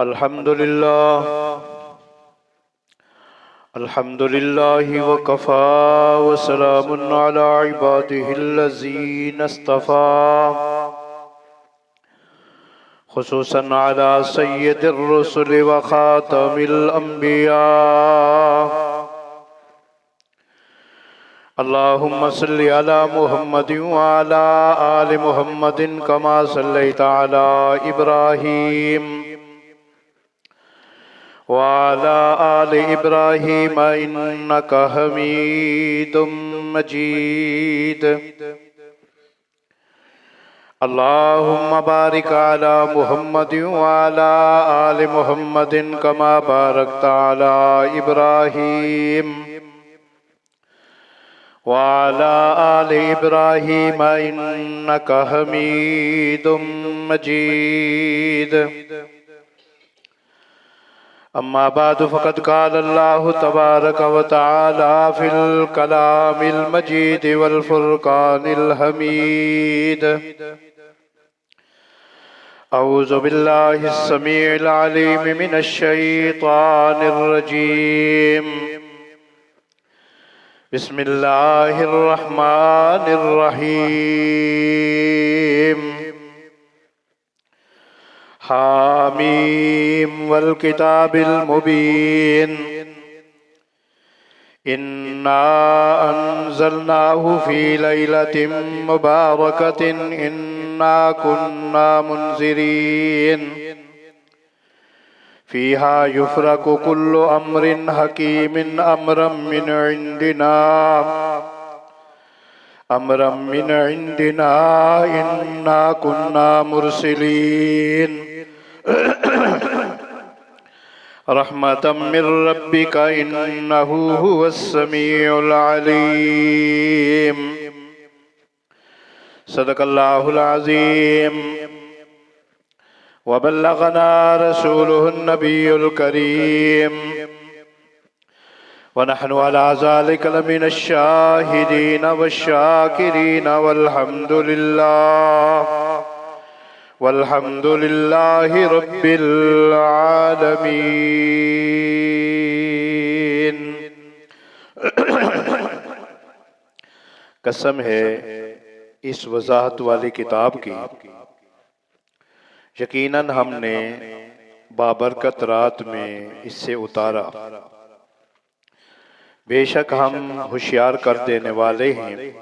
अल्हम्दुलिल्लाह अल्हम्दुलिल्लाहि वकफ़ा वसलामुन अला इबादिहिल्लज़ीना इस्तफ़ा खुसूसन अला सय्यिदिर रुसुलि व ख़ातमिल अंबिया। अल्लाहुम्मा सल्लि अला मुहम्मदिन व अला आलि मुहम्मदिन कमा सल्लैता अला इब्राहीम व अला आलि इब्राहीम इन्नका हमीदुम मजीद। अल्लाहुम्मा बारिक अला मुहम्मदिन व अला आलि मुहम्मदिन कमा बारकता अला इब्राहीम वाला आले इब्राहीम इन्नका हमीदुम मजीद। अम्मा बादु फ़क़द क़ाल अल्लाहु तबारक व तआला फ़िल कलामिल मजीद वल फ़ुरक़ानिल हमीद। अऊज़ु बिल्लाहिस समीइल अलीम मिनश शैतानिर रजीम। बिस्मिल्लाहिर्रहमानिर्रहीम। हामीम वल किताबिल मुबीन। इन्ना अंज़लनाहु फ़ी लैलतिन मुबारकतिन इन्ना कुन्ना मुनज़िरीन। फ़ीहा युफ़रक़ु कुल्लु अम्रिन हकीमिन अम्रम मिन इंदिना इन्ना कुन्ना मुरसिलीन। रहमतम मिर रब्बिका इन्नहु हुवस समीउल अलीम। सदक़ल्लाहुल अज़ीम। व बल्लगना रसूलुहुन नबियुल करीम व नहनु अला ज़ालिका लमिनश शाहिदीन वश्शाकिरीन वल्हम्दुलिल्लाहि रब्बिल आलमीन। कसम है इस वज़ाहत वाली किताब की, यकीनन हमने बाबरकत रात में इससे उतारा। बेशक हम होशियार कर देने वाले हैं।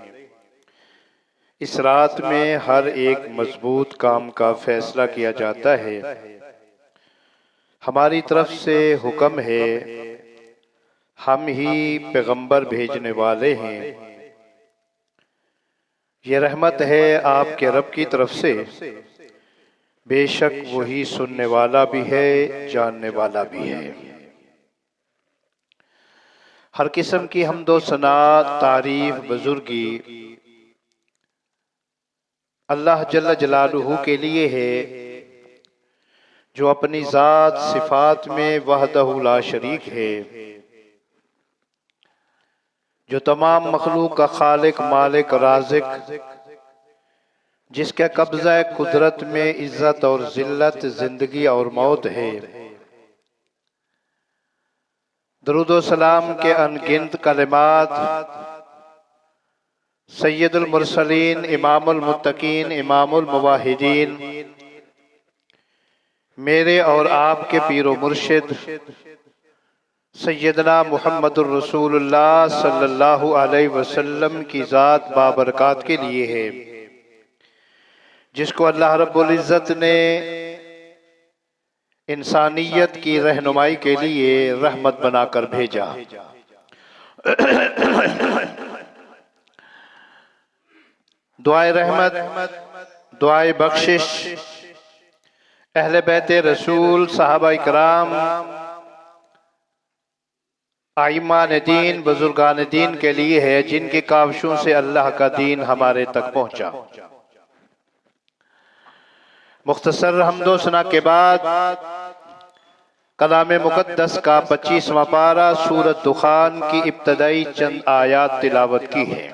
इस रात में हर एक मजबूत काम का फैसला किया जाता है। हमारी तरफ से हुक्म है, हम ही पैगंबर भेजने वाले हैं। ये रहमत है आपके रब की तरफ से। बेशक वही सुनने वाला भी है, जानने वाला भी है। हर किस्म की हम्दो सना, तारीफ, बुजुर्गी अल्लाह जल्ल जलालुहु के लिए है, जो अपनी ज़ात सिफात में वहदहु ला शरीक है, जो तमाम मखलूक का खालिक, मालिक, राज़िक, जिसके कब्ज़ा कुदरत में इज्जत और जिल्लत, जिंदगी और मौत है। दरूद व सलाम के अनगिनत कलिमात सैयदुल मुरसलीन, इमामुल मुत्तकीन, इमामुल मुवाहिदीन, मेरे और आपके पीरो मुर्शिद सैयदना मुहम्मदुर रसूलुल्लाह सल्लल्लाहु अलैहि वसल्लम की ज़ात बाबरकात के लिए है, जिसको अल्लाह रब्बुल इज़्ज़त ने इंसानियत की रहनुमाई के लिए रहमत बनाकर भेजा। दुआए रहमत, दुआए बख्शिश अहले बैते रसूल, साहबा इकराम, आइमान दीन, बुजुर्गान दीन के लिए है, जिनकी काविशों से अल्लाह का दीन हमारे तक पहुंचा। मुख्तसर हम्दो सना के बाद कलाम मुकद्दस का 25वां पारा सूरत दुखान की इब्तदाई चंद आयात तिलावत की है।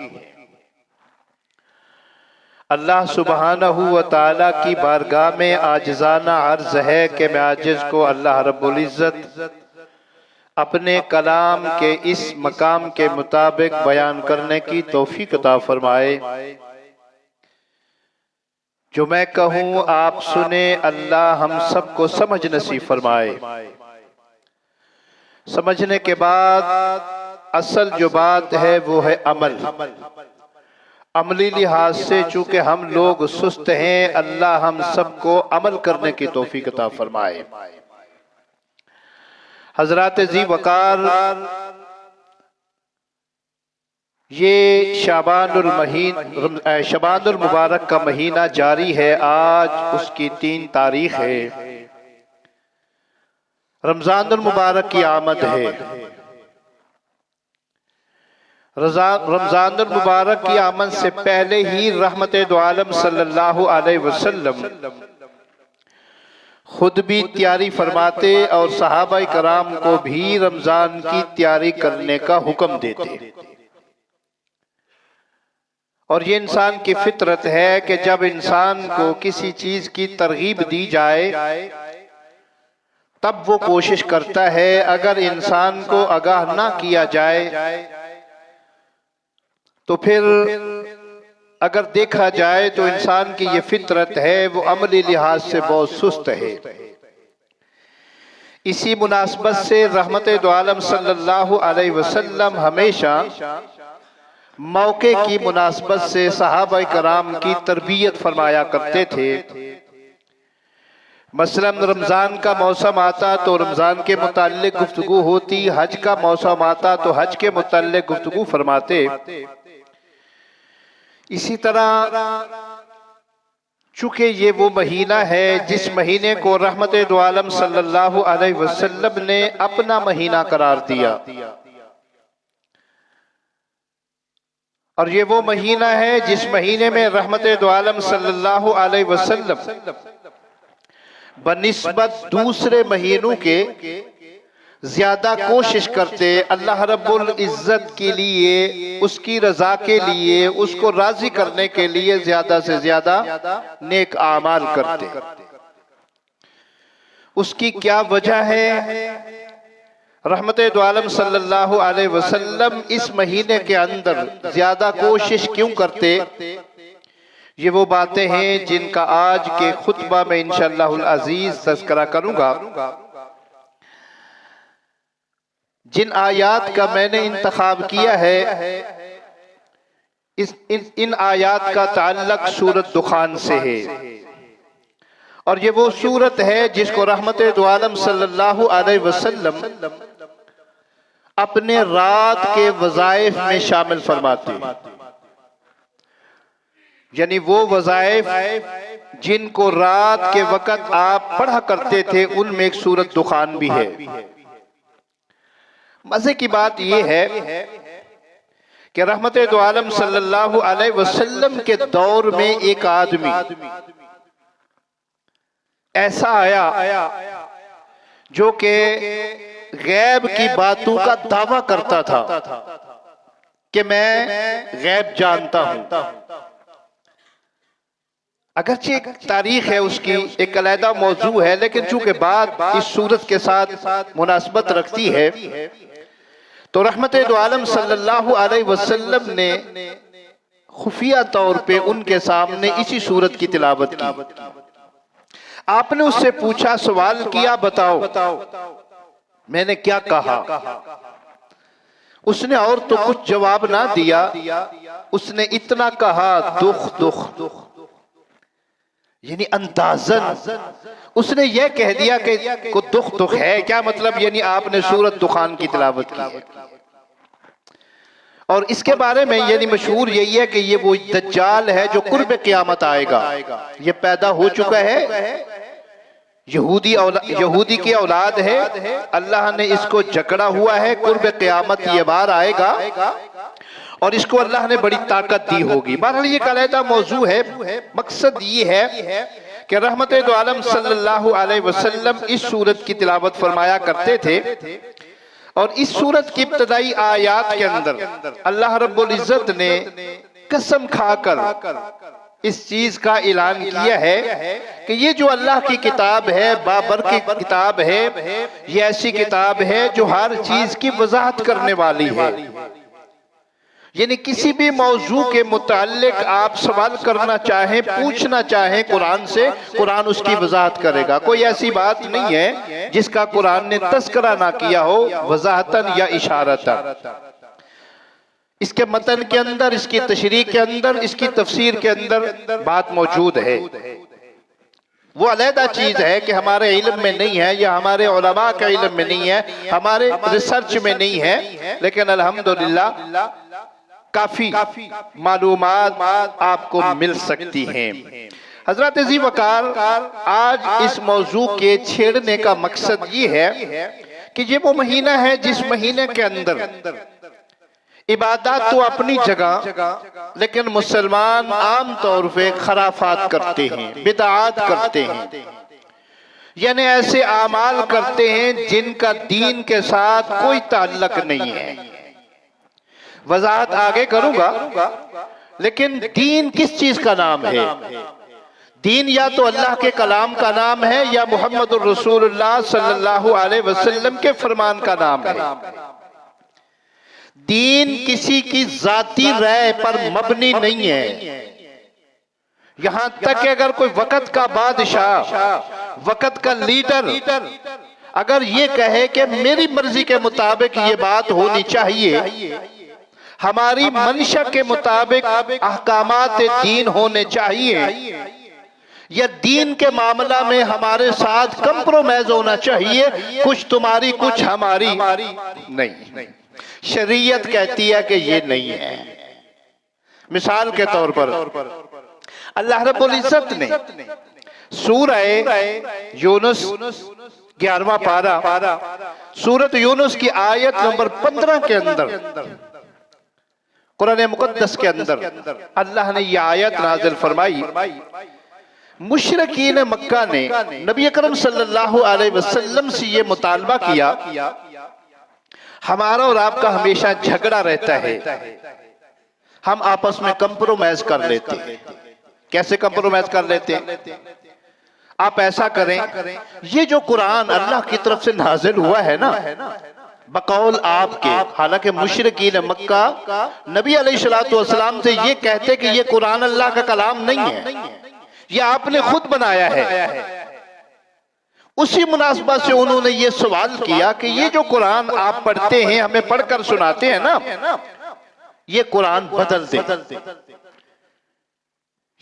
अल्लाह सुबहानहू व तआला की बारगाह में आजिज़ाना अर्ज है कि मैं आजिज़ को अल्लाह रब्बुल इज़्ज़त अपने कलाम के इस मकाम के मुताबिक बयान करने की तौफीक अता फरमाए। जो मैं कहूँ आप सुने, अल्लाह हम सबको समझ नसीब फरमाए। समझने के बाद असल जो बात है वो है अमल। अमली लिहाज से चूंकि हम लोग सुस्त हैं, अल्लाह हम सबको अमल करने की तौफीक अता फरमाए। हजरात जी वकार, ये शबानुल मुबारक का महीना जारी है। आज उसकी 3 तारीख है। रमजानुल मुबारक की आमद है। रमजानुल मुबारक की आमद से पहले ही रहमते दो आलम सल्लल्लाहु अलैहि वसल्लम खुद भी तैयारी फरमाते और सहाबाए कराम को भी रमजान की तैयारी करने का हुक्म देते। और ये इंसान की फितरत है कि जब इंसान को किसी चीज की तरगीब दी जाए तब वो कोशिश करता है। अगर इंसान को आगाह ना किया जाए तो फिर अगर देखा जाए तो इंसान की ये फितरत है, वो अमली लिहाज से बहुत सुस्त है। इसी मुनासबत से रहमते दो आलम सल्लल्लाहु अलैहि वसल्लम हमेशा मौके की मुनासबत से सहाबाए कराम की तरबियत फरमाया करते थे। मसलन रमजान का मौसम आता तो रमजान के मुताल्लिक गुफ्तगू होती, हज का मौसम आता तो हज के मुताल्लिक गुफ्तगू फरमाते। इसी तरह चूंकि ये वो महीना है जिस महीने को रहमते दो आलम सल्लल्लाहु अलैहि वसल्लम ने अपना महीना करार दिया, और ये वो महीना है जिस महीने में रहमते दो आलम सल्लल्लाहु अलैहि वसल्लम बनिस्बत दूसरे महीनों के ज्यादा कोशिश करते अल्लाह रब्बुल इज्जत के लिए, उसकी रजा के लिए, उसको राजी करने के लिए ज्यादा से ज्यादा नेक आमाल करते। उसकी क्या वजह है? रहमते दो आलम सल्लल्लाहु अलैहि वसल्लम इस महीने के अंदर ज्यादा कोशिश क्यों करते? ये वो बातें हैं जिनका आज के खुतबा में इंशाअल्लाहुल अजीज तज़किरा करूंगा। जिन आयात का मैंने इंतखाब किया है, इन आयात का ताल्लुक सूरत दुखान से है, और ये वो सूरत है जिसको रहमते दो आलम सल्लल्लाहु अलैहि वसल्लम अपने रात के वज़ाइफ में शामिल फरमाते। यानी वो वज़ाइफ जिनको रात के वक़्त आप पढ़ा करते थे, उनमें एक सूरत दुखान भी है। मजे की बात यह है कि रहमते दो आलम सल्लल्लाहु अलैहि वसल्लम के दौर में एक आदमी ऐसा आया जो कि गैब की बातों का दावा करता था कि मैं गैब जानता हूं। अगरचे एक तारीख है उसकी, एक अलहदा मौजू है, लेकिन चूंकि बात इस सूरत के साथ मुनासबत रखती है तो रहमते दो आलम सल्लल्लाहु अलैहि वसल्लम ने खुफिया तौर पे उनके सामने इसी सूरत की तिलावत की। आपने उससे पूछा, सवाल किया, बताओ मैंने क्या कहा? उसने और तो कुछ जवाब ना दिया, उसने इतना कहा, दुख दुख, यानी अंदाजन उसने यह कह दिया कि को दुख है। क्या मतलब? यानी आपने सूरत दुखान की तिलावत की है। और इसके बारे में यानी मशहूर यही है कि ये वो दज्जाल है जो कुर्ब क़यामत आएगा। ये पैदा हो चुका है, यहूदी की औलाद है, अल्लाह ने इसको जकड़ा हुआ है। कुर्ब क़यामत ये बार आएगा और इसको अल्लाह ने बड़ी ताकत दी होगी। बहरहाल ये अलहदा मौजू है। मकसद ये है कि रहमते दो आलम सल्लल्लाहु अलैहि वसल्लम इस सूरत की तिलावत फरमाया करते थे, और इस सूरत की इब्तदाई आयात के अंदर अल्लाह रब्बुल इज्जत ने कसम खाकर इस चीज का ऐलान किया है कि ये जो अल्लाह की किताब है, बाबर की किताब है, ये ऐसी किताब है जो हर चीज की वजाहत करने वाली है। यानी किसी भी मौजू के मुताल्लिक आप सवाल करना चाहें, पूछना चाहें कुरान से, कुरान उसकी वजाहत करेगा। कोई ऐसी बात नहीं है जिसका कुरान ने तस्करा ना किया हो, वजाहतन या इशारतन। इसके मतन के अंदर, इसकी तशरीह के अंदर, इसकी तफसीर के अंदर बात मौजूद है। वो अलहदा चीज है कि हमारे इल्म में नहीं है या हमारे उलमा के इल्म में नहीं है, हमारे रिसर्च में नहीं है, लेकिन अल्हम्दुलिल्लाह काफी मालूमात आपको मिल सकती हैं। हजरत जी वकार, आज इस मौजू के छेड़ने का मकसद ये है कि ये वो महीना है जिस महीने के अंदर इबादत तो अपनी जगह, लेकिन मुसलमान आम तौर पे खराफात करते हैं, बिदआत करते हैं, यानी ऐसे आमाल करते हैं जिनका दीन के साथ कोई ताल्लुक नहीं है। वजाहत आगे करूंगा, लेकिन दीन किस चीज का नाम है? दीन या तो अल्लाह के कलाम का नाम है या मुहम्मदुर रसूलुल्लाह सल्लल्लाहु अलैहि वसल्लम के फरमान का नाम है। दीन किसी की जाती राय पर मबनी नहीं है। यहां तक कि अगर कोई वक्त का बादशाह, वक्त का लीडर अगर ये कहे कि मेरी मर्जी के मुताबिक ये बात होनी चाहिए, हमारी मंशा के मुताबिक अहकामात दीन होने चाहिए, या दीन के मामला में हमारे साथ कंप्रोमाइज होना चाहिए, कुछ तुम्हारी कुछ हमारी नहीं, शरीयत कहती है कि ये नहीं है। मिसाल के तौर पर अल्लाह रब्बुल इज्जत ने सूरह यूनुस 11वां पारा, सूरत यूनुस की आयत नंबर 15 के अंदर, कुरान मुकद्दस के अंदर अल्लाह ने यह आयत नाजिल फरमाई। मुशरिकीन मक्का ने नबी अकरम सल्लल्लाहु अलैहि वसल्लम से ये मुतालबा किया, हमारा और आपका हमेशा झगड़ा रहता है, हम आपस में कंप्रोमाइज कर लेते हैं। कैसे कंप्रोमाइज कर लेते हैं? आप ऐसा करें, ये जो कुरान अल्लाह की तरफ से नाजिल हुआ है ना, बकौल आपके, हालांकि मुशरिकीन मक्का नबी अलैहिस्सलातु वस्सलाम से ये कहते कि ये कुरान अल्लाह का कलाम नहीं है, ये आपने खुद बनाया है। उसी मुनासबत से उन्होंने ये सवाल किया कि ये जो कुरान आप पढ़ते हैं, हमें पढ़कर सुनाते हैं ना, ये कुरान बदल दे,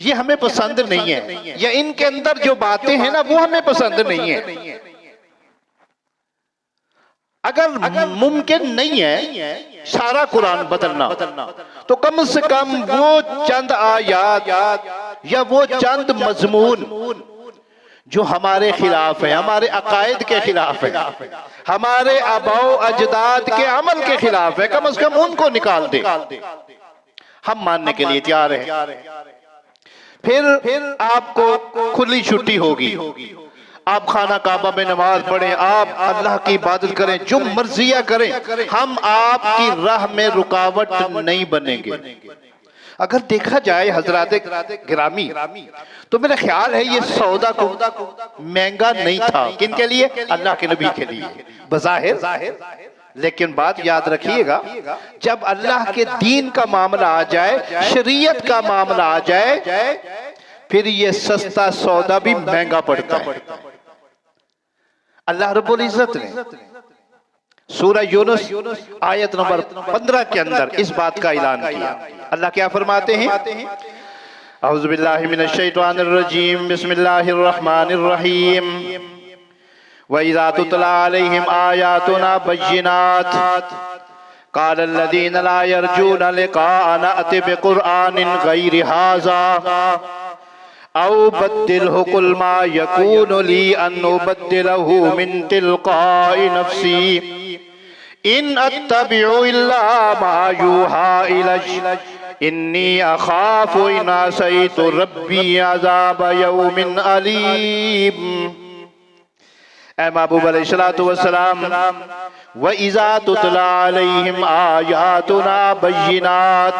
ये हमें पसंद नहीं है, या इनके अंदर जो बातें हैं ना वो हमें पसंद नहीं है। अगर मुमकिन नहीं है सारा कुरान बदलना, तो कम से कम वो चंद आयात या वो चंद मजमून जो हमारे खिलाफ है, हमारे अकायद के खिलाफ है, हमारे आबाओ अजदाद के अमल के खिलाफ है, कम से कम उनको निकाल दे, हम मानने के लिए तैयार हैं। फिर आपको खुली छुट्टी होगी, आप खाना काबा में नमाज पढ़ें, आप अल्लाह की इबादत करें, जो मर्जिया करें, हम आपकी राह में रुकावट नहीं बनेंगे। अगर देखा जाए हजरात गिरामी, तो मेरा ख्याल है ये सौदा को महंगा नहीं था। किन के लिए? अल्लाह के नबी के लिए बज़ाहिर। लेकिन बात याद रखिएगा, जब अल्लाह के दीन का मामला आ जाए, शरीयत का मामला आ जाए, फिर ये सस्ता सौदा भी महंगा पड़ता है। अल्लाह रब्बुल इज्जत ने सूरह यूनुस आयत नंबर 15 के अंदर इस बात का ऐलान किया। अल्लाह क्या फरमाते हैं? औज़ु बिल्लाहि मिनश शैतानिर रजीम, बिस्मिल्लाहिर रहमानिर रहीम। व इज़ा तुतला अलैहिम आयातुना बय्यिनात क़ाल अल्लज़ीना ला यरजूना लिक़ाअना अति बिक़ुरआनिन ग़ैरि हाज़ा औ बद्दिलहु कुल मा यकूनु ली अन उबद्दिलहु मिन तिलक़ाइ नफ़्सी इन अत्तबिउ इल्ला मा यूहा इलैया इन्नी अखाफु इन असैतु रब्बी अज़ाब यौमिन अलीम। ऐ महबूब अलैहिस्सलातु वस्सलाम, व इज़ा तुतला अलैहिम आयातुना बय्यिनात,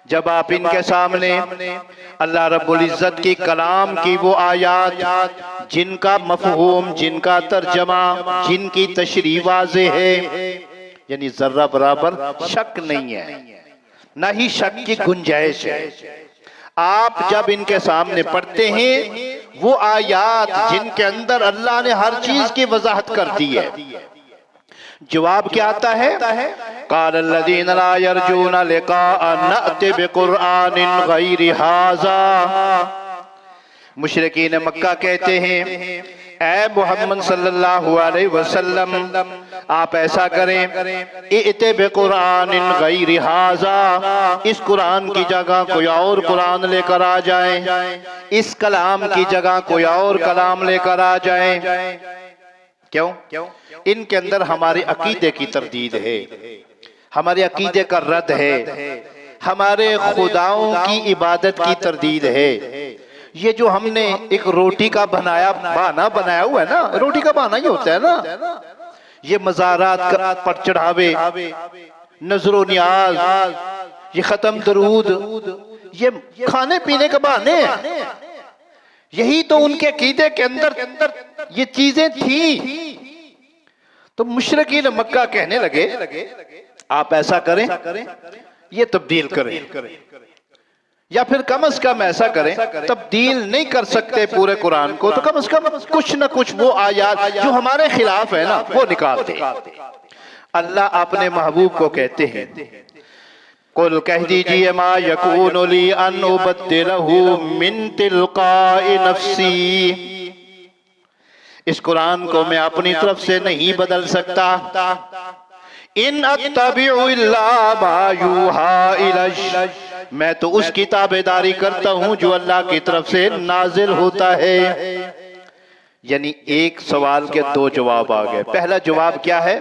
जब आप इनके सामने अल्लाह रब्बुल इज्जत की कलाम की वो आयात जिनका मफहूम, जिनका तर्जमा, जिनकी तशरीह वाज़ेह है, यानी जर्रा बराबर शक नहीं है, ना ही शक की गुंजाइश है, आप जब इनके सामने पढ़ते हैं वो आयात जिनके अंदर अल्लाह ने हर चीज की वजाहत कर दी है, जवाब क्या आता है? क़ाल अल्लज़ीना ला यरजूना लिक़ाअ नअति बिक़ुरआनिन ग़ैरि हाज़ा। मुशरिकीन मक्का कहते हैं, ऐ मोहम्मद सल्लल्लाहु अलैहि वसल्लम, आप ऐसा करें, इते बिक़ुरआनिन ग़ैरि हाज़ा, इस कुरान की जगह कोई और कुरान लेकर आ जाए, इस कलाम की जगह कोई और कलाम लेकर आ जाए। क्यों? इनके अंदर हमारे अकीदे की तरदीद है, हमारे अकीदे का रद्द है, हमारे खुदाओं की इबादत की तरदीद है। ये जो हमने एक रोटी का बहाना बनाया हुआ है ना, रोटी का बहाना ही होता है ना, ये मज़ारात पर चढ़ावे, नजरो नियाज, ये खत्म दरूद, ये खाने पीने के बहाने हैं। यही तो उनके अकीदे के अंदर ये चीजें थी। तो मुशरिकीन मक्का कहने लगे, आप ऐसा करें, ये तब्दील करें, या फिर कम से कम ऐसा करें, तब्दील नहीं कर सकते पूरे कुरान को, तो कम से कम कुछ न कुछ वो आयात जो हमारे खिलाफ है ना, वो निकाल दे। अल्लाह अपने महबूब को कहते हैं, कुल कह दीजिए, मा यकूनु ली अन उबद्दिलहु मिन तिलकाइ नफ्सी, इस कुरान को मैं अपनी तरफ से नहीं बदल सकता। इन अत्तबिउ इल्ला मा यूहा इलैहि, मैं तो उसकी ताबेदारी करता हूं जो अल्लाह की तरफ से नाजिल होता है। यानी एक सवाल के दो जवाब आ गए। पहला जवाब क्या है?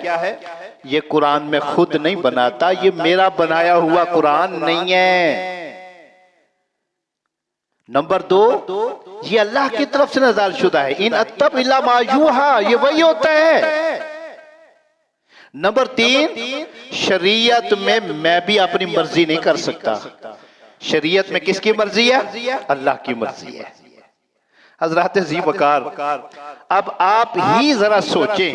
ये कुरान में खुद नहीं बनाता, ये मेरा बनाया हुआ कुरान नहीं है। नंबर दो, ये अल्लाह की तरफ से नाज़िल शुदा है। इन अत्तब इल्ला मा यूहा, ये वही होता है। नंबर तीन, शरीयत में मैं भी अपनी मर्जी नहीं कर सकता। शरीयत में किसकी मर्जी है? अल्लाह की मर्जी है। हजरत जी वकार, अब आप ही जरा सोचें,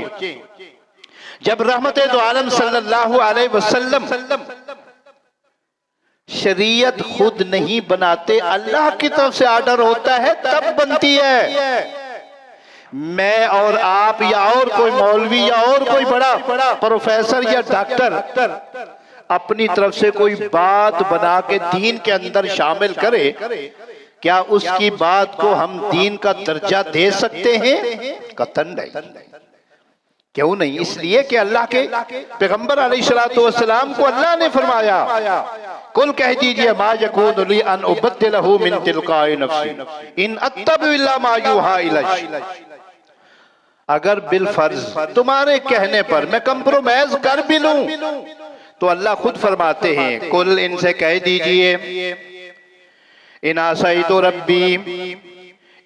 जब रहमत दो आलम सल्लल्लाहु अलैहि वसल्लम शरीयत खुद नहीं बनाते, अल्लाह की तरफ से ऑर्डर होता है तब बनती है। मैं और आप या और कोई मौलवी या और कोई बड़ा प्रोफेसर या डॉक्टर अपनी तरफ से कोई बात बना के दीन के अंदर शामिल करे, क्या उसकी बात को हम दीन का दर्जा दे सकते हैं? कतन नहीं। क्यों नहीं? इसलिए कि अल्लाह के पैगंबर अलैहिस्सलातु वस्सलाम को अल्लाह ने फरमाया, कुल कह दीजिए, मा यकूनु ली अन उबद्दिलहु मिन तिलकाइ नफ्सी इन अत्तबिउ इल्ला मा यूहा इलैहि। अगर बिल फर्ज तुम्हारे कहने पर मैं कंप्रोमाइज कर भी लूं, तो अल्लाह खुद फरमाते हैं, कुल इनसे कह दीजिए, इना सईतु रब्बी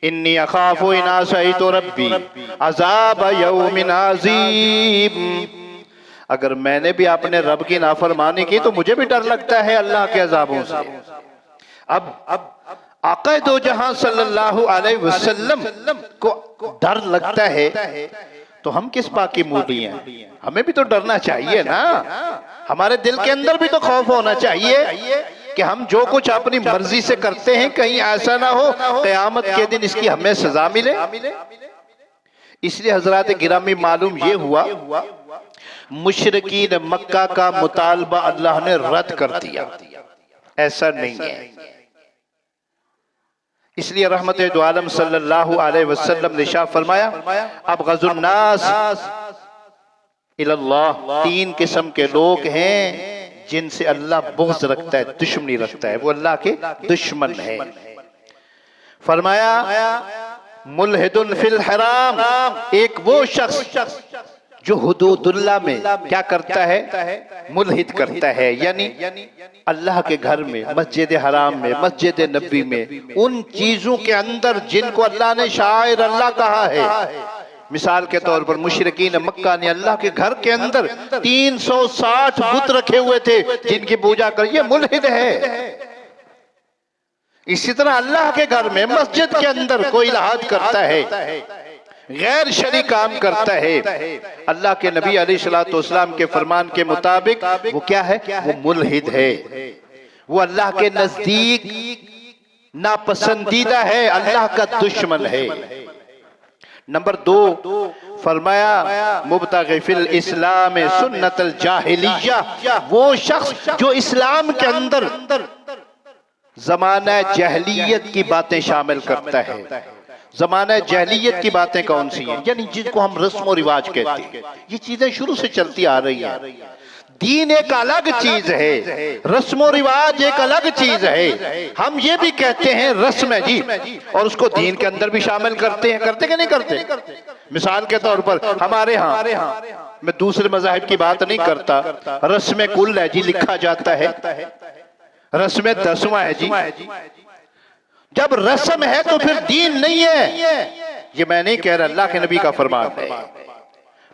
इन्नी अखाफु इना सईतु रब्बी अज़ाब यौमिन अज़ीम। अगर मैंने भी अपने रब की नाफरमानी की तो मुझे भी डर लगता है अल्लाह के अज़ाबों से। अब आक़ा दो जहां सल्लल्लाहु अलैहि वसल्लम को डर लगता है, तो हम किस बात की मूडी हैं? हमें भी तो डरना चाहिए ना, हमारे दिल के अंदर भी तो खौफ होना चाहिए कि हम जो कुछ अपनी मर्जी से करते हैं कहीं ऐसा ना हो क़यामत के दिन इसकी हमें सजा मिले। इसलिए हजरात गिरामी मालूम ये हुआ, मुशरिकीन मक्का का मुतालबा अल्लाह ने रद्द कर दिया, ऐसा नहीं है। इसलिए रहमत दो आलम सल्लल्लाहु अलैहि वसल्लम ने इरशाद फरमाया, अब गज़ुन नास इलल्लाह, तीन किस्म के लोग हैं जिनसे अल्लाह बुग़्ज़ रखता है, दुश्मनी रखता है, वो अल्लाह के दुश्मन है। फरमाया, मुल्हिदुन फिल हराम, एक वो शख्स जो हुदूदुल्लाह में क्या करता है? मुल्हिद करता है, यानी अल्लाह के घर में, मस्जिद हराम में, मस्जिद नबी में, उन चीजों के अंदर जिनको अल्लाह ने शायर अल्लाह कहा है। मिसाल के तौर पर मुशरिकीन मक्का ने अल्लाह के घर के अंदर 360 बुत रखे हुए थे जिनकी पूजा कर, ये मुल्हिद है। इसी तरह अल्लाह के घर में मस्जिद के अंदर कोई इलाहाद करता है, गैर शरी काम करता है, अल्लाह के नबी अलैहिस्सलातु वस्सलाम के फरमान के मुताबिक वो क्या है? वो मुल्हिद है, वो अल्लाह के नजदीक नापसंदीदा है, अल्लाह का दुश्मन है। नंबर 2 फरमाया मुब्तगी फिल इस्लाम सुन्नतल जाहिलिया, वो शख्स जो इस्लाम के अंदर ज़माना जहलियत की बातें शामिल करता है। ज़माना जहलियत की बातें कौन सी हैं? यानी जिनको हम रस्म और रिवाज कहते हैं, ये चीजें शुरू से चलती आ रही हैं। दीन एक अलग चीज है, रस्म और रिवाज एक अलग चीज है। हम ये भी कहते हैं रस्म है जी, और उसको दीन के अंदर भी शामिल करते हैं। करते कि नहीं करते? मिसाल के तौर पर हमारे यहाँ, मैं दूसरे मज़ाहिब की बात नहीं करता, रस्म कुल है जी, लिखा जाता है, रस्म 10वां है जी। जब रस्म है तो फिर दीन नहीं है। ये मैं नहीं कह रहा, अल्लाह के नबी का फरमान है,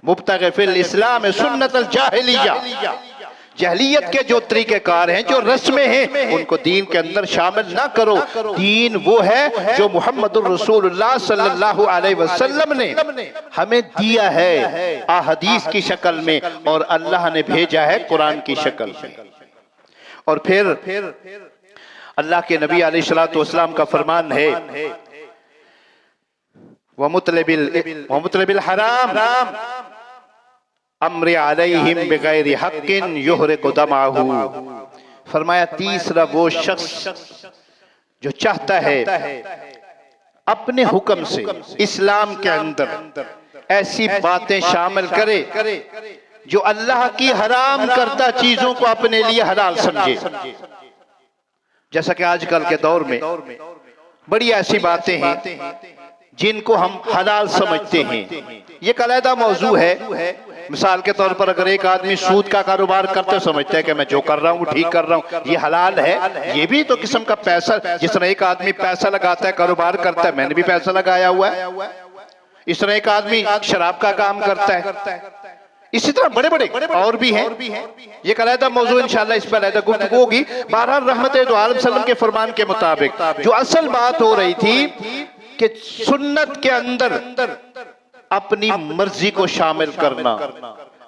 मुब्तगी फिल इस्लाम सुन्नतल जाहिलिया, जहलियत के जो तरीक़ेकार हैं, जो रस्में हैं, उनको दीन के अंदर शामिल ना करो। दीन वो है जो मुहम्मदुर रसूलुल्लाह सल्लल्लाहु अलैहि वसल्लम ने हमें दिया है अहदीस की शक्ल में, और अल्लाह ने भेजा है कुरान की शक्ल में। और फिर अल्लाह के नबी अलैहिस्सलातु वस्सलाम का फरमान है, वमुतलबिल हराम अम्र अलैहिम बिगैरि हक्किन युहरिकु दमाहु। फरमाया तीसरा वो शख्स जो चाहता है अपने हुक्म से इस्लाम के अंदर ऐसी बातें शामिल करे जो अल्लाह की हराम करता चीजों को अपने लिए हलाल समझे। जैसा कि आजकल के दौर में बड़ी ऐसी बातें हैं जिनको हम हलाल समझते हैं। ये एक अलग मौजू है। मिसाल के तौर पर अगर एक आदमी सूद का कारोबार करते समझता है कि मैं जो कर रहा हूँ ठीक कर रहा हूँ, ये हलाल है। ये भी तो किस्म का पैसा, जिस तरह एक आदमी पैसा लगाता है, कारोबार करता है, मैंने भी पैसा लगाया हुआ है। इस तरह एक आदमी शराब का काम करता है। इसी तरह बड़े बड़े और भी हैं। ये अलग मौजू, इंशाल्लाह इस पर अलग गुफ्तगू होगी। बहरहाल रहमत दो आलम सल्लम के फरमान के मुताबिक जो असल बात हो रही थी कि सुन्नत के अंदर अपनी मर्जी को शामिल करना,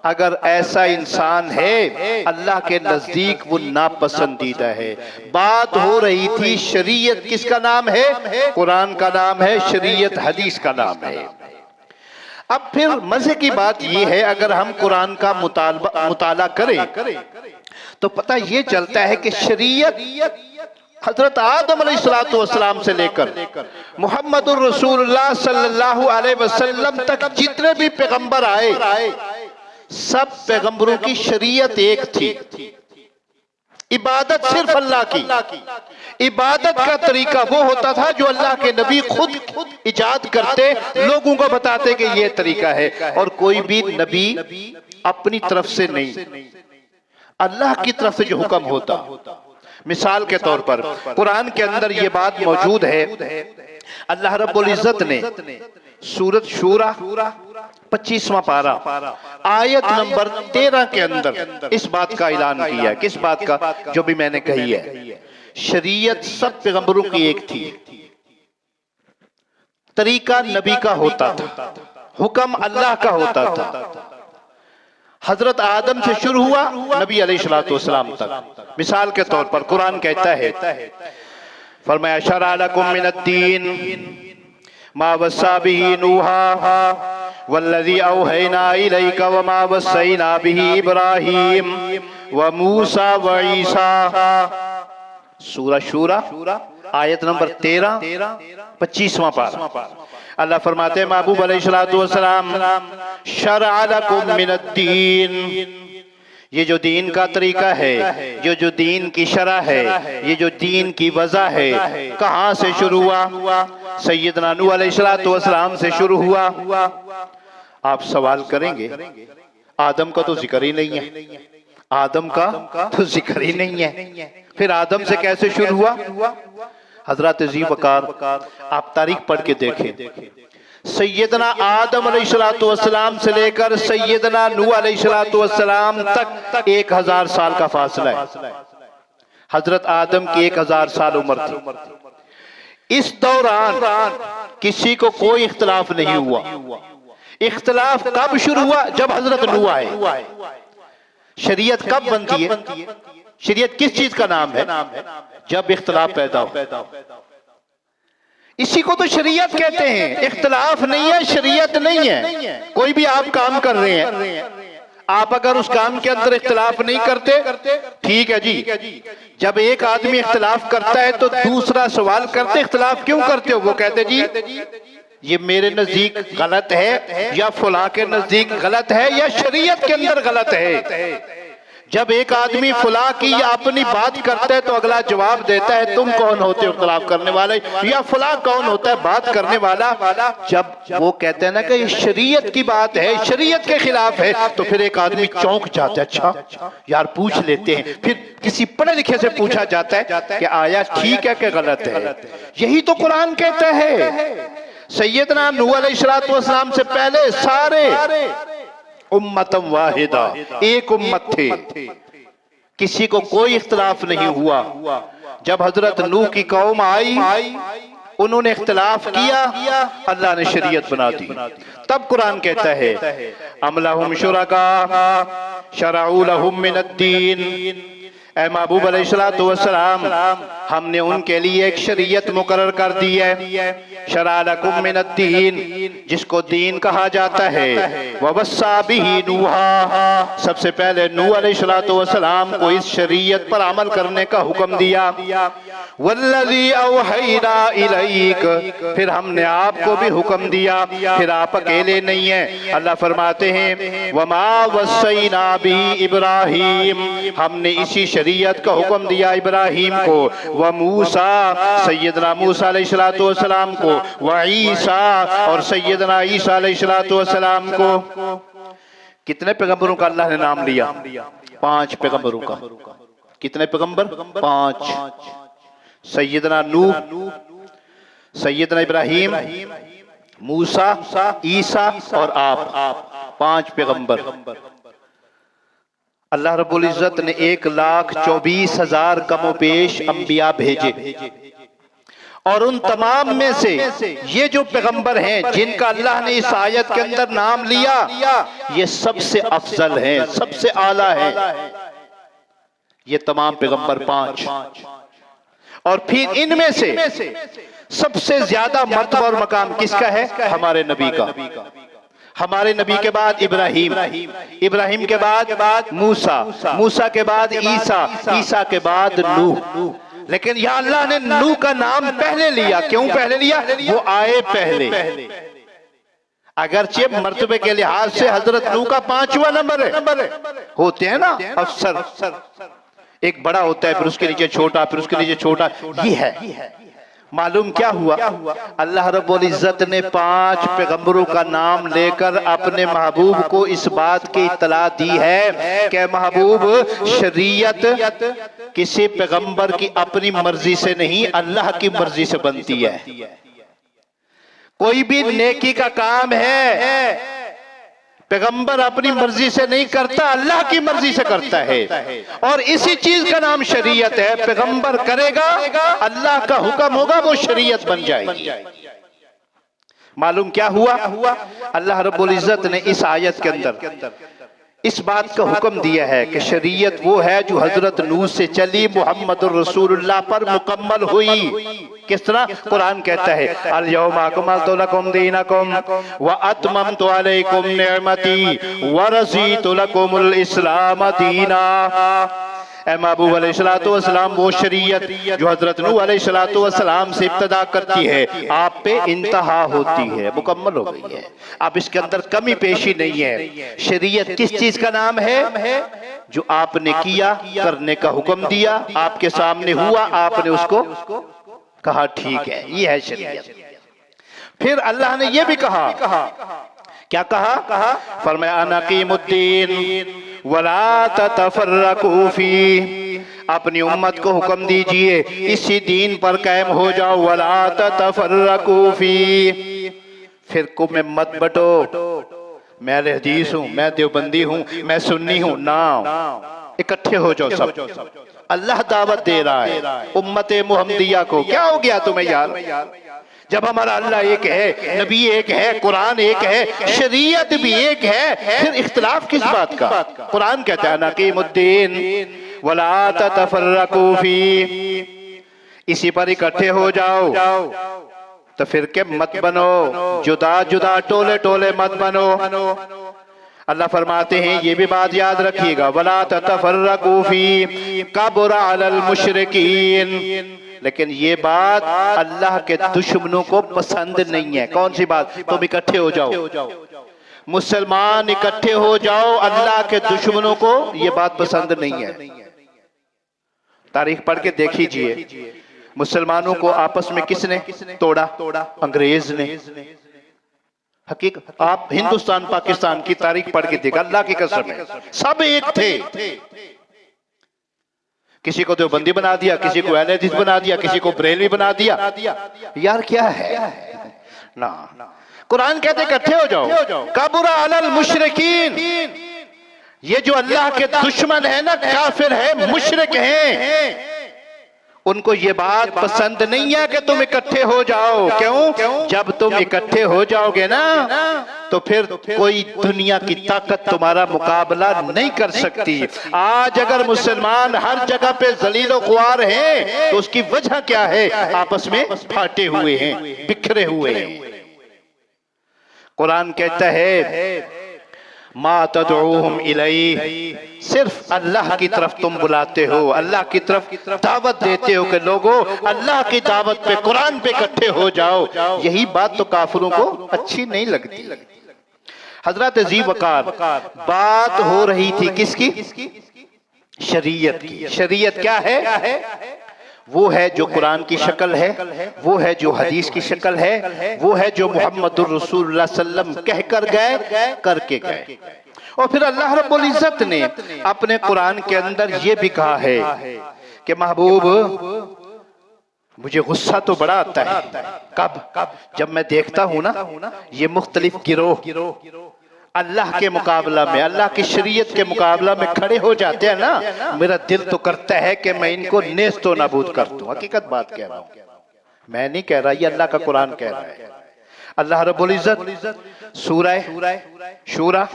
अगर ऐसा इंसान है अल्लाह के नजदीक वो नापसंदीदा है। बात हो रही थी शरीयत, किसका नाम है? कुरान का नाम है, शरीयत हदीस का नाम है। अब फिर मजे की बात यह है, अगर हम कुरान का मुताला करें तो पता ये चलता है कि शरीयत हजरत आदम अलैहिस्सलातु वस्सलाम से लेकर मुहम्मदुर रसूलुल्लाह सल्लल्लाहु अलैहि वसल्लम तक जितने भी पैगंबर आए, सब पैगंबरों की शरीयत एक थी। इबादत सिर्फ अल्लाह की, इबादत का तरीका वो होता था जो अल्लाह के नबी खुद इजाद करते, लोगों को बताते कि ये तरीका है। और कोई भी नबी अपनी तरफ से नहीं, अल्लाह की तरफ से जो हुक्म होता। मिसाल के तौर पर कुरान के अंदर ये बात मौजूद है, अल्लाह रब्बुल इज्जत ने सूरत शूरा 25वां पारा आयत नंबर 13 के अंदर इस बात का ऐलान किया। किस बात का? जो भी मैंने कही है, शरीयत सब पैगंबरों की एक थी, तरीका नबी का होता था, हुक्म अल्लाह का होता था। हजरत आदम से शुरू हुआ नबी अलैहिस्सलातु वस्सलाम तक। मिसाल के तौर पर कुरान कहता है, फरमाया शरअ लकुम मिनद्दीन मा वस्सा बिही नूहा वल्लज़ी औहैना इलैका वमा वस्सैना बिही इब्राहीम व मूसा व ईसा। सूरा शूरा आयत नंबर 13 25वां पारा। अल्लाह फरमाते हैं महबूब अलैहिस्सलातु वस्सलाम शरअ लकुम मिनद्दीन, ये जो दीन का तरीका है, जो दीन की शरअ है, ये जो दीन की वज़ा है, कहाँ से शुरू हुआ? सैयदना नूह अलैहिस्सलातु वस्सलाम से शुरू हुआ। आप सवाल करेंगे आदम का तो जिक्र ही नहीं है, आदम का तो जिक्र ही नहीं है, फिर आदम से कैसे शुरू हुआ? हजरत जी वकार आप तारीख पढ़ के देखें, सैयदना आदम अलैहिस्सलातु वस्सलाम से लेकर सैयदना नूह अलैहिस्सलातु वस्सलाम तक 1000 साल का फासला है। हजरत आदम की 1000 साल उम्र थी, इस दौरान किसी को कोई इख्तलाफ नहीं हुआ। इख्तलाफ कब शुरू हुआ? जब हजरत नूह आए। शरीयत कब बनती है? शरीयत किस चीज का नाम है? जब इख्तलाफ पैदा हो। इसी को तो शरीयत कहते हैं। इख्तलाफ नहीं है, शरीयत नहीं है। कोई भी आप काम कर रहे हैं, आप अगर उस काम के अंदर इख्तलाफ नहीं करते, ठीक है जी। जब एक आदमी इख्तलाफ करता है तो दूसरा सवाल करते, इख्तलाफ क्यों करते हो? वो कहते जी ये मेरे नजदीक गलत है, या फुला के नजदीक गलत है, या शरीयत के अंदर गलत है। जब एक आदमी फुला की या अपनी बात करता है तो अगला जवाब देता है तुम कौन होते हो इख्तलाफ करने वाले, या फुला कौन होता है बात करने वाला। जब वो कहते हैं ना कि ये शरीयत की बात है, शरीयत के खिलाफ है, तो फिर एक आदमी चौंक जाता है, अच्छा यार पूछ लेते हैं। फिर किसी पढ़े लिखे से पूछा जाता है कि आया ठीक है कि गलत है। यही तो कुरान कहता है। सैयदना नूह अलैहिस्सलातु वस्सलाम से पहले सारे उम्मतम वाहिदा, एक उम्मत थे, किसी को कोई इख्तलाफ नहीं हुआ। जब हजरत नूह की कौम आई, उन्होंने इख्तलाफ किया, अल्लाह ने शरीयत बना दी। तब कुरान कहता है अमलहुम शुरका शरऊ लहुम मिनद्दीन, ऐ महबूब अलैहिस्सलातु वस्सलाम हमने उनके लिए एक शरीयत मुकर्रर कर दी है, शरअ लकुम मिनद्दीन, जिसको दीन कहा जाता है। ववस्सा बिही नूहा, सबसे पहले नूह अलैहिस्सलातु वस्सलाम को इस शरीयत पर अमल करने का हुक्म दिया। वल्लज़ी औहैना इलैक, फिर हमने आपको भी हुक्म दिया। फिर आप अकेले नहीं हैं। अल्लाह फरमाते हैं वमा वस्सैना बिही इब्राहीम, हमने इसी शरीयत का हुक्म दिया इब्राहीम को, व मूसा, सैयदना मूसा अलैहिस्सलातु वस्सलाम को, व ईसा, और सैयदना ईसा अलैहिस्सलातु वस्सलाम को। कितने पैगंबरों का अल्लाह ने नाम लिया? 5 पैगंबरों का। कितने पैगंबर? 5। सैयदना नूह, सैयदना इब्राहीम, मूसा, ईसा और आप, 5 पैगंबर। अल्लाह रब्बुल इज्जत ने 1,24,000 कमोपेश अंबिया भेजे, और उन तमाम में से ये जो पैगंबर हैं जिनका अल्लाह ने इस आयत के अंदर नाम लिया, ये सबसे अफजल हैं, सबसे आला है। ये तमाम पैगंबर 5। और फिर इनमें से सबसे ज्यादा मर्तबा और मकाम किसका है? हमारे नबी का। हमारे नबी के बाद इब्राहीम, इब्राहीम के बाद मूसा, मूसा के बाद ईसा, ईसा के बाद नूह। लेकिन या अल्लाह ने नूह का नाम पहले लिया। क्यों पहले लिया? वो आए पहले। अगरचे मर्तबे के लिहाज से हजरत नूह का 5वां नंबर है। होते हैं ना अफसर, एक बड़ा होता है, फिर उसके नीचे छोटा, फिर उसके नीचे छोटा, ये है। मालूम क्या हुआ? अल्लाह रब्बुल इज्जत ने 5 पैगंबरों का नाम लेकर अपने महबूब को इस बात की इत्तला दी है कि महबूब, शरीयत किसी पैगंबर की अपनी मर्जी से नहीं, अल्लाह की मर्जी से बनती है। कोई भी नेकी का काम है, पैगंबर अपनी मर्जी से नहीं करता, अल्लाह की मर्जी से करता है। और इसी चीज का नाम शरीयत है। पैगंबर करेगा, अल्लाह का हुक्म होगा, वो शरीयत बन जाएगी। मालूम क्या हुआ? अल्लाह रब्बुल इज्जत ने इस आयत के अंदर इस बात का हुक्म दिया है कि शरीयत वो है जो हजरत नूह से चली, मुहम्मदुर रसूलुल्लाह पर मुकम्मल हुई। किस तरह? कुरान कहता है अल यौमा अकमलतु लकुम दीनकुम व अतममतु अलैकुम निअमती व रज़ीतु लकुमुल इस्लाम दीना। ऐ महबूब अलैहिस्सलातु वस्सलाम, वो शरीयत जो हजरत नूह अलैहिस्सलातु वस्सलाम से इब्तिदा करती है, आप पे इंतहा होती है, मुकम्मल हो गई है। अब इसके अंदर कमी पेशी नहीं है। शरीयत किस चीज का नाम है? जो आपने किया, करने का हुक्म दिया, आपके सामने हुआ, आपने उसको कहा ठीक है, ये है शरीयत। फिर अल्लाह ने ये भी कहा, क्या कहा? फरमाया अनकीमुद्दीन वला ततफर्रकू फी, अपनी उम्मत को हुक्म दीजिए इसी दीन पर कायम हो जाओ। वला ततफर्रकू फी, फिरकों में मत बटो, मैं अहले हदीस हूँ, मैं देवबंदी हूँ, मैं सुन्नी हूँ, ना, इकट्ठे हो जाओ सब। अल्लाह दावत दे रहा है उम्मत मुहम्मदिया को। क्या हो गया तुम्हें यार? जब हमारा अल्लाह एक है, नबी एक है, कुरान एक है, शरीयत भी एक है, फिर इख्तिलाफ किस बात का? कुरान कहता है नकीमुद्दीन वला ततफर्रकू फी, इसी पर इकट्ठे हो जाओ, तो फिर के मत बनो, जुदा जुदा टोले टोले मत बनो। अल्लाह फरमाते हैं ये भी बात याद रखिएगा, वला ततफर्रकू फी कबुरा अलल मुशरिकीन, लेकिन ये बात अल्लाह के दुश्मनों को पसंद नहीं है। कौन सी बात? तुम इकट्ठे हो जाओ, मुसलमान इकट्ठे हो जाओ, अल्लाह के दुश्मनों को ये बात पसंद नहीं है। तारीख पढ़ के देखिए, मुसलमानों को आपस में किसने तोड़ा? अंग्रेज ने। हकीकत आप हिंदुस्तान पाकिस्तान की तारीख पढ़ के देखा, अल्लाह की कसम है, सब एक थे। किसी को देवबंदी बना दिया, किसी को अहले हदीस बना दिया, किसी को बरेलवी बना दिया। यार क्या है ना? कुरान कहते इकट्ठे हो जाओ, कबुरा अलल मुशरिकीन, ये जो अल्लाह के दुश्मन है ना, काफिर है, मुशरिक हैं, उनको ये बात पसंद नहीं है कि तुम इकट्ठे हो जाओ। क्यों? जब तुम इकट्ठे हो जाओगे ना, तो फिर कोई दुनिया की ताकत तुम्हारा मुकाबला नहीं कर सकती। आज अगर मुसलमान हर जगह पे जलीलो ख्वार हैं, तो उसकी वजह क्या है? आपस में फाटे हुए हैं, बिखरे हुए हैं। कुरान कहता है मा तदऊहुम इलैहि, सिर्फ अल्लाह की तरफ तुम बुलाते हो, अल्लाह की तरफ दावत देते हो कि लोगों अल्लाह की दावत पे, कुरान पे इकट्ठे हो जाओ। यही बात तो काफिरों को अच्छी नहीं लगती। हजरत ज़ी वक़ार, बात हो रही थी किसकी? शरीयत की। शरीयत क्या है? वो है जो कुरान की शक्ल है, वो है जो हदीस की शक्ल है, वो है जो मुहम्मदुर रसूलुल्लाह सल्लल्लाहु अलैहि वसल्लम कह कर गए, करके गए। और फिर अल्लाह रब्बुल इज्जत ने अपने कुरान के अंदर ये भी कहा है कि महबूब, मुझे गुस्सा तो बड़ा आता है। कब? जब मैं देखता हूं ना ये मुख्तलिफ गिरोह अल्लाह के मुकाबला में, अल्लाह की शरीयत के मुकाबला में खड़े हो जाते हैं ना, मेरा दिल तो करता है कि मैं इनको नेस्तो नाबूद कर दूं। हकीकत बात कह रहा हूं, मैं नहीं कह रहा, ये अल्लाह का कुरान कह रहा है। अल्लाह रब्बुल इज्जत सूरह शूरा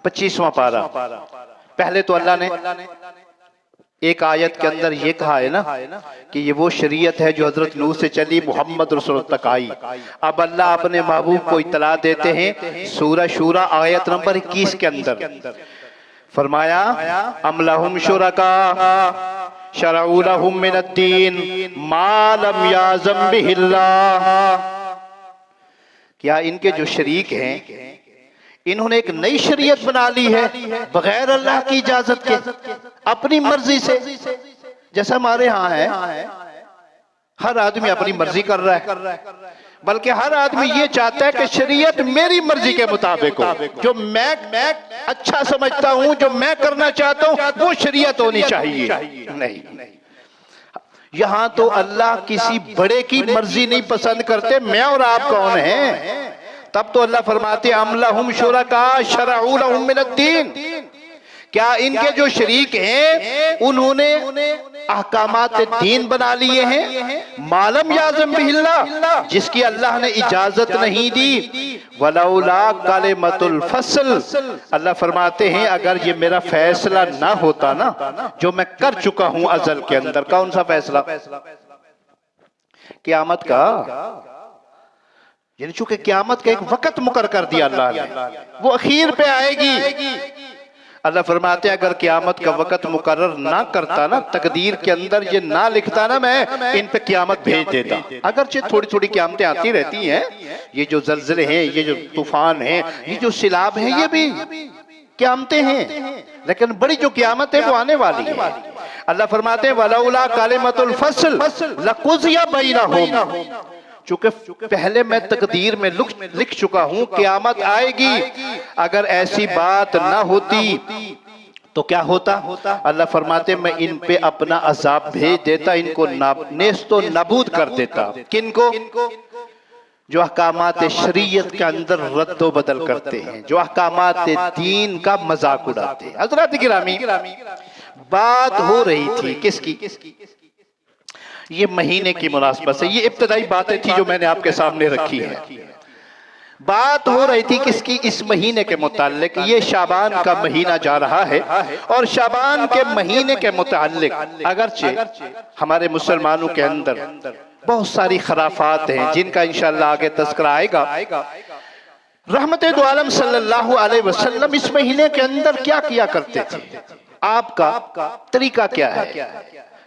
25वां पारा, पहले तो अल्लाह ने एक आयत के अंदर ये कहा है ना कि ये वो शरीयत है जो हजरत नूह से चली, मोहम्मद रसूल तक आई। अब अल्लाह अपने महबूब को इत्तला देते हैं सूरह शूरा आयत नंबर 21 के अंदर, फरमाया अम लहुम शुरका शरऊ लहुम मिनद्दीन मा लम याज़म बिहिल्लाह, क्या इनके जो शरीक हैं इन्होंने एक नई शरीयत बना ली है बगैर अल्लाह की इजाजत के, अपनी मर्जी से। जैसा हमारे यहाँ है, हर आदमी अपनी मर्जी कर रहा है, बल्कि हर आदमी ये चाहता है कि शरीयत मेरी मर्जी के मुताबिक हो, जो मैं अच्छा समझता हूँ, जो मैं करना चाहता हूँ वो शरीयत होनी चाहिए। नहीं, यहाँ तो अल्लाह किसी बड़े की मर्जी नहीं पसंद करते। मैं और आप कौन हैं? तब तो अल्लाह फरमाते अमलहुम शुरका शरऊ लहुम मिनद्दीन, क्या इनके जो शरीक हैं उन्होंने अहकामात दीन बना लिए हैं मालम याज़म बिहिल्लाह, जिसकी अल्लाह ने इजाजत नहीं दी। वलौला कलिमतुल फस्ल, अल्लाह फरमाते हैं अगर ये मेरा फैसला ना होता ना जो मैं कर चुका हूं अज़ल के अंदर। कौन सा फैसला? क़यामत का। यानी चूंकि क़यामत का एक वक़्त मुकर कर दिया अल्लाह ने, वो अखीर पे आएगी। अल्लाह फरमाते हैं अगर क़यामत का वक़्त मुकर्रर ना करता ना, तकदीर के अंदर ये ना लिखता ना, मैं इन पे क़यामत भेज देता। अगरचे थोड़ी थोड़ी क़यामतें आती रहती हैं, ये जो ज़लज़ले हैं, ये जो तूफान हैं, ये जो सिलाब हैं, ये भी क़यामतें हैं, लेकिन बड़ी जो क़यामत है वो आने वाली है। अल्लाह फरमाते हैं वलौला कलिमतुल फस्ल लक़ुज़िया बैनहुम, चूंकि पहले मैं तकदीर में लिख चुका हूं क़यामत आएगी, अगर ऐसी बात ना होती तो क्या होता? अल्लाह फरमाते मैं इन पे अपना अजाब भेज देता, इनको नेस्तो नाबूद कर देता। किनको? जो अहकामात शरीयत के अंदर रद्दो बदल करते हैं, जो अहकामात दीन का मजाक उड़ाते हैं। हज़रात गिरामी, बात हो रही थी किसकी? ये महीने की मुनासबत से। ये इब्तदाई बातें थी जो मैंने आपके सामने रखी है। बात हो रही थी किसकी? इस महीने के मुताल्लिक। ये शाबान का महीना जा रहा है और शाबान के महीने के मुताल्लिक अगरचे हमारे मुसलमानों के अंदर बहुत सारी खराफात हैं जिनका इंशाअल्लाह आगे तज़किरा आएगा। रहमते दो आलम सल्लल्लाहु अलैहि वसल्लम इस महीने के अंदर क्या किया करते थे? आपका तरीका क्या है?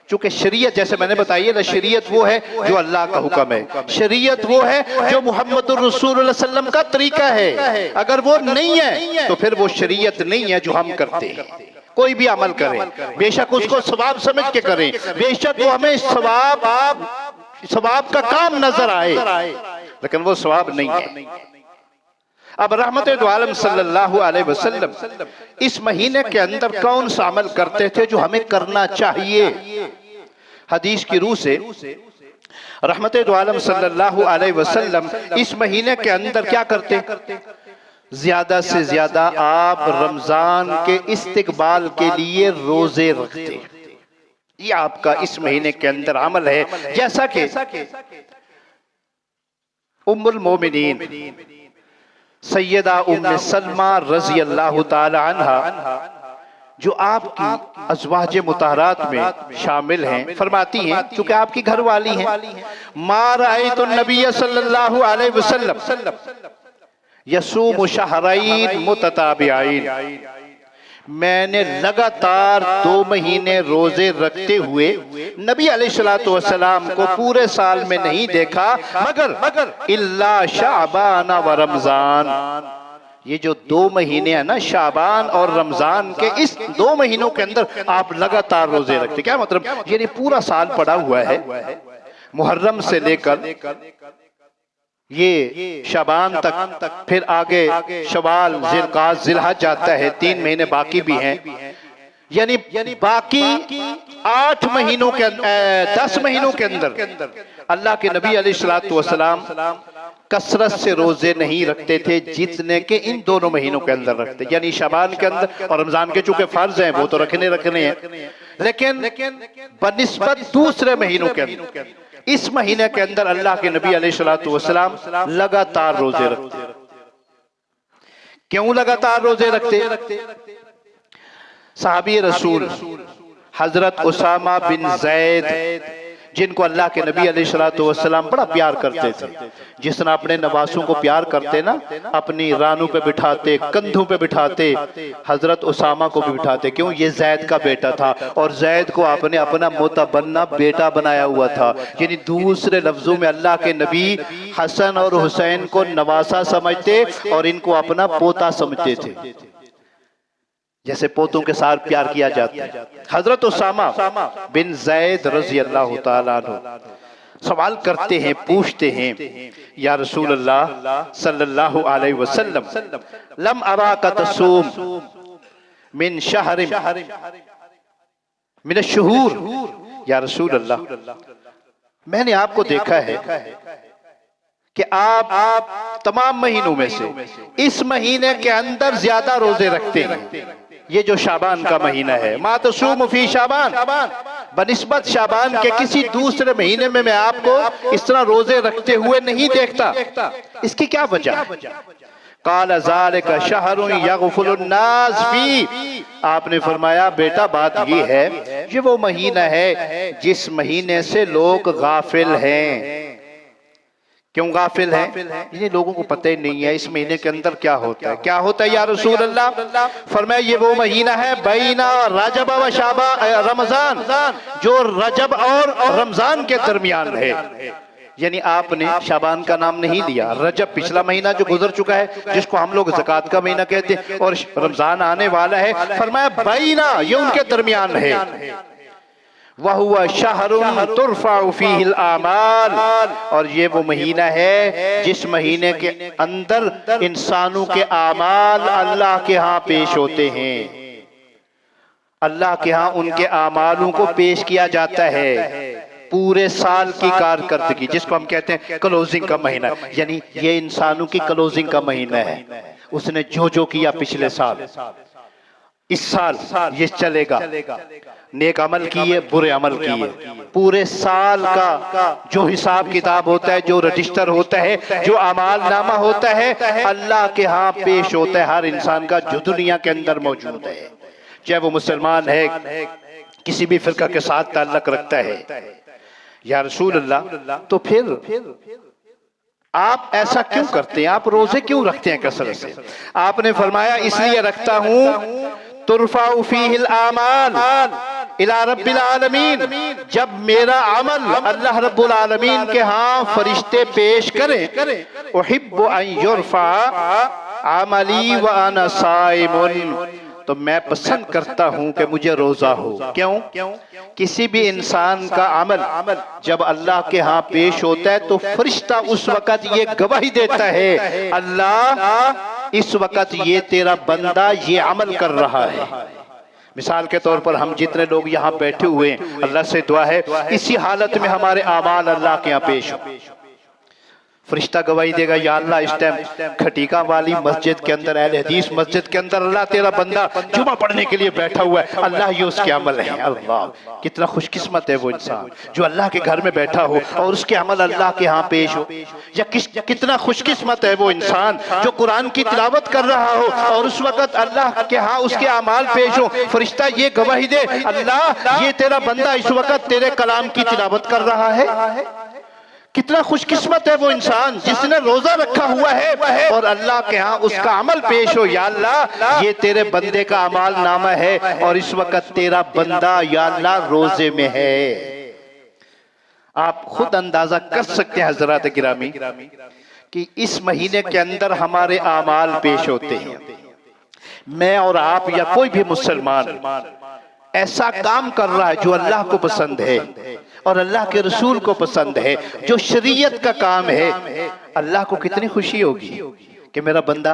चूंकि शरीयत, जैसे मैंने बताया ना, शरीयत वो है जो अल्लाह का हुक्म है, शरीयत वो है जो मुहम्मदुर रसूलुल्लाह सल्लल्लाहु अलैहि वसल्लम का तरीका है। अगर वो नहीं है तो फिर वो शरीयत नहीं है जो हम करते हैं। कोई भी अमल करें, बेशक उसको सवाब समझ के करें, बेशक वो हमें सवाब का काम नजर आए, लेकिन वो सवाब नहीं है। अब रहमते दो आलम सल्लल्लाहु अलैहि वसल्लम इस महीने के अंदर कौन सा अमल करते थे जो हमें करना चाहिए? हदीस की रूह से रहमते दो आलम सल्लल्लाहु अलैहि वसल्लम इस महीने के अंदर क्या करते? ज्यादा से ज्यादा आप रमजान के इस्तिकबाल के लिए रोजे रखते। ये आपका इस महीने के अंदर अमल है। जैसा कि उम्मुल मोमिनीन सैयदा उम्मे सलमा रजी अल्लाह ताला अन्हा, जो आपकी अज़वाज मुताहरात में शामिल हैं, फरमाती हैं, चूंकि आपकी घर वाली हैं, मा रअयतु नबी सल्लल्लाहु अलैहि वसल्लम यसूमु शहरैन मुतताबिऐन, मैंने लगातार 2 महीने रोजे रखते हुए नबी अलैहिस्सलातु वस्सलाम को पूरे साल में नहीं देखा, मगर इल्ला शाबान व रमजान। ये जो 2 महीने है ना, शाबान और रमजान के, इस 2 महीनों के अंदर आप लगातार रोजे रखते। क्या मतलब? यानी पूरा साल पड़ा हुआ है, मुहर्रम से लेकर ये शाबान तक, फिर आगे शवाल, जिलकाद, जिलहज जाता है, 3 महीने बाकी भी हैं। यानी बाकी 8 महीनों के 10 महीनों के अंदर अल्लाह के नबी अलैहिस्सलातु वस्सलाम कसरत से रोजे नहीं रखते थे जितने के इन दोनों महीनों के अंदर रखते। यानी शाबान के अंदर और रमजान के चूंकि फर्ज हैं वो तो रखने हैं, लेकिन बनिस्बत दूसरे महीनों के अंदर इस महीने के अंदर अल्लाह के नबी अलैहिस्सलातु वस्सलाम लगातार रोजे रखते। क्यों लगातार रोजे रखते? साहबी रसूल हजरत उसामा बिन जैद, जिनको अल्लाह के नबी अलैहिस्सलातु वस्सलाम बड़ा प्यार करते थे, जिस तरह अपने नवासों को प्यार करते ना, अपनी रानों पे बिठाते, कंधों पे बिठाते, हजरत उसामा को भी बिठाते। क्यों? ये जैद का बेटा था और जैद को आपने अपना मोतबन्ना बेटा बनाया हुआ था। यानी दूसरे लफ्जों में अल्लाह के नबी हसन और हुसैन को नवासा समझते और इनको अपना पोता समझते थे, जैसे पोतों के साथ प्यार किया जाता है। हजरत उसामा बिन जैद रजी अल्लाह ताला अन्हु सवाल करते हैं, पूछते हैं, या रसूल अल्लाह सल्लल्लाहु अलैहि वसल्लम लम अराका तसूम मिन शहर मिन अश-शुहूर, या रसूल अल्लाह मैंने आपको देखा है कि आप तमाम महीनों में से इस महीने के अंदर ज्यादा रोजे रखते हैं। ये जो शाबान का महीना है, मा तसूम फी शाबान, बनिस्बत शाबान के किसी दूसरे महीने में मैं आपको इस तरह रोजे रखते हुए नहीं देखता। इसकी क्या वजह? काला ज़ालिका शहरुन यग़फुलुन नास फी, आपने फरमाया बेटा बात ये है, ये वो महीना है जिस महीने से लोग गाफिल हैं। क्यों गाफिल हैं? ये लोगों को पता ही नहीं है इस महीने के अंदर क्या होता है। क्या होता है या रसूल अल्लाह? फरमाया ये वो महीना है बैना रजब व शाबान रमजान, जो रजब और रमजान के दरमियान है। यानी आपने शाबान का नाम नहीं लिया, रजब पिछला महीना जो गुजर चुका है, जिसको हम लोग ज़कात का महीना कहते हैं, और रमजान आने वाला है, फरमाया बैना, ये उनके दरमियान है। वहुवा शहरुन तुरफ़अ फ़ीहिल आमाल, और ये वो महीना है जिस महीने के अंदर इंसानों के आमाल अल्लाह के यहाँ पेश होते हैं। अल्लाह के यहाँ उनके आमालों को पेश किया जाता है, पूरे साल की कारकर्दगी, जिसको हम कहते हैं क्लोजिंग का महीना। यानी ये इंसानों की क्लोजिंग का महीना है, उसने जो जो किया पिछले साल, इस साल ये चलेगा, नेक अमल किए बुरे अमल किए, पूरे साल का जो हिसाब किताब होता है, जो रजिस्टर होता है, जो अमाल नामा होता है, अल्लाह के यहाँ पेश होता है हर इंसान का जो दुनिया के अंदर मौजूद है, चाहे वो मुसलमान है, किसी भी फिरका के साथ ताल्लुक रखता है। या रसूल अल्लाह, तो फिर आप ऐसा क्यों करते हैं, आप रोजे क्यों रखते हैं कसरत से? आपने फरमाया इसलिए रखता हूं तुरफाउ फीहिल आमाल इला रब्बिल आलमीन, जब मेरा अमल अल्लाह रब्बुल आलमीन के हाँ फरिश्ते पेश करें, उहिब्बु अन युरफा अमली व अना साइमुन, तो मैं पसंद करता हूं कि मुझे रोजा हो। क्यों? किसी भी इंसान का अमल जब अल्लाह के यहाँ पेश होता है तो फरिश्ता उस वक़्त ये गवाही देता है, अल्लाह इस वक़्त ये तेरा बंदा ये अमल कर रहा है। मिसाल के तौर पर हम जितने लोग यहाँ बैठे हुए हैं, अल्लाह से दुआ है इसी हालत में हमारे अमाल अल्लाह के यहाँ पेश हो, फरिश्ता गवाही देगा, या अल्लाह इस टाइम खटीका वाली मस्जिद के अंदर, अहले हदीस मस्जिद के अंदर अल्लाह तेरा बंदा जुमा पढ़ने के लिए बैठा हुआ है, अल्लाह ये उसके अमल है। अल्लाह, कितना खुशकिस्मत है वो इंसान जो अल्लाह के घर में बैठा हो और उसके अमल अल्लाह के यहाँ पेश हो। या कितना खुशकिस्मत है वो इंसान जो कुरान की तिलावत कर रहा हो और उस वक़्त अल्लाह के यहाँ उसके अमाल पेश हो, फरिश्ता ये गवाही दे, अल्लाह ये तेरा बंदा इस वक़्त तेरे कलाम की तिलावत कर रहा है। कितना खुशकिस्मत है वो इंसान जिसने रोजा रखा हुआ है और अल्लाह के यहाँ उसका अमल पेश हो, या अल्लाह ये तेरे बंदे का अमाल नामा है और इस वक्त तेरा बंदा या अल्लाह रोजे में है। आप खुद अंदाजा कर सकते हैं हजरात गिरामी कि इस महीने के अंदर हमारे अमाल पेश होते हैं। मैं और आप या कोई भी मुसलमान ऐसा काम कर रहा है जो अल्लाह को पसंद है और अल्लाह के रसूल को पसंद है, जो शरीयत का काम है, अल्लाह को कितनी खुशी होगी कि मेरा बंदा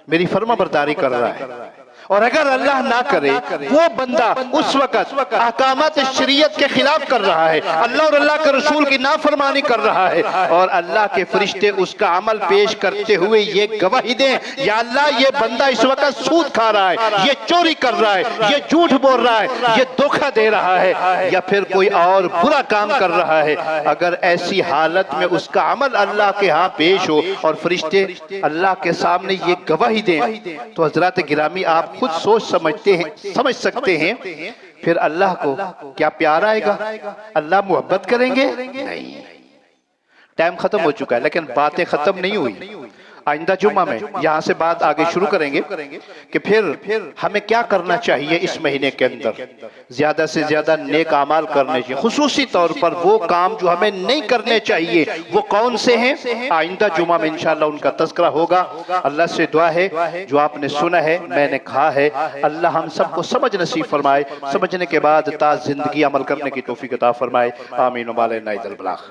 मेरी फर्माबरदारी कर रहा है। और अगर अल्लाह ना करे वो बंदा उस वक़्त अहकामात शरीयत के खिलाफ कर रहा है, अल्लाह और अल्लाह के रसूल की नाफरमानी कर रहा है और अल्लाह के फरिश्ते उसका अमल पेश करते हुए ये गवाही दें, या अल्लाह ये बंदा इस वक़्त सूद खा रहा है, ये चोरी कर रहा है, ये झूठ बोल रहा है, ये धोखा दे रहा है या फिर कोई और बुरा काम कर रहा है, अगर ऐसी हालत में उसका अमल अल्लाह के यहाँ पेश हो और फरिश्ते अल्लाह के सामने ये गवाही दें, तो हजरात गिरामी आप खुद समझ सकते हैं फिर अल्लाह को क्या प्यार आएगा, अल्लाह मोहब्बत करेंगे? नहीं। टाइम खत्म हो चुका है लेकिन बातें खत्म नहीं हुई। आइंदा जुम्मा में यहाँ से बात आगे शुरू करेंगे कि फिर हमें क्या करना चाहिए इस महीने के अंदर। ज्यादा से ज्यादा नेक अमाल करने चाहिए, खुसूसी तौर पर वो काम जो हमें नहीं करने चाहिए वो कौन से हैं, आइंदा जुम्मा में इंशाअल्लाह उनका तज़किरा होगा। अल्लाह से दुआ है जो आपने सुना है मैंने कहा है, अल्लाह हम सबको समझ नसीब फरमाए, समझने के बाद ता जिंदगी अमल करने की तौफीक अता फरमाए। आमीन व बालिग।